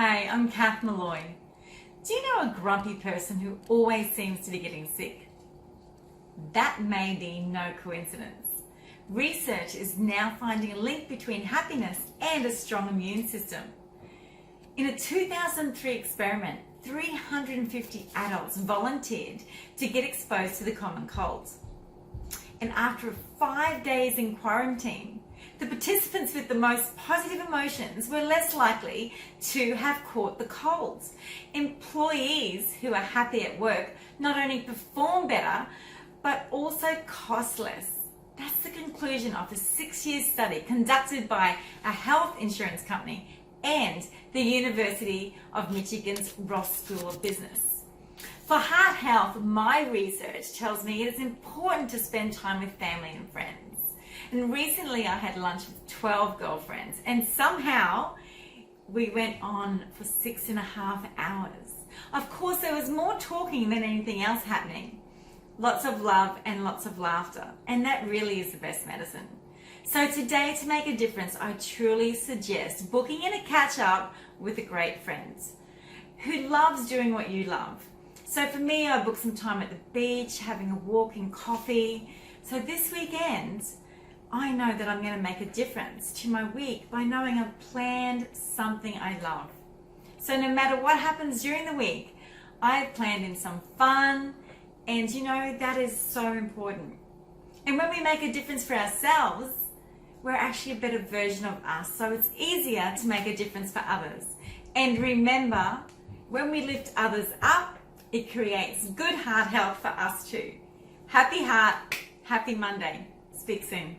Hey, I'm Kath Molloy. Do you know a grumpy person who always seems to be getting sick? That may be no coincidence. Research is now finding a link between happiness and a strong immune system. In a 2003 experiment, 350 adults volunteered to get exposed to the common cold. And after 5 days in quarantine, the participants with the most positive emotions were less likely to have caught the colds. Employees who are happy at work not only perform better, but also cost less. That's the conclusion of a 6-year study conducted by a health insurance company and the University of Michigan's Ross School of Business. For heart health, my research tells me it is important to spend time with family and friends. And recently I had lunch with 12 girlfriends and somehow we went on for 6.5 hours. Of course, there was more talking than anything else happening. Lots of love and lots of laughter, and that really is the best medicine. So today, to make a difference, I truly suggest booking in a catch up with a great friend who loves doing what you love. So for me, I booked some time at the beach, having a walk and coffee. So this weekend, I know that I'm going to make a difference to my week by knowing I've planned something I love. So no matter what happens during the week, I've planned in some fun, and you know, that is so important. And when we make a difference for ourselves, we're actually a better version of us. So it's easier to make a difference for others. And remember, when we lift others up, it creates good heart health for us too. Happy heart, happy Monday. Speak soon.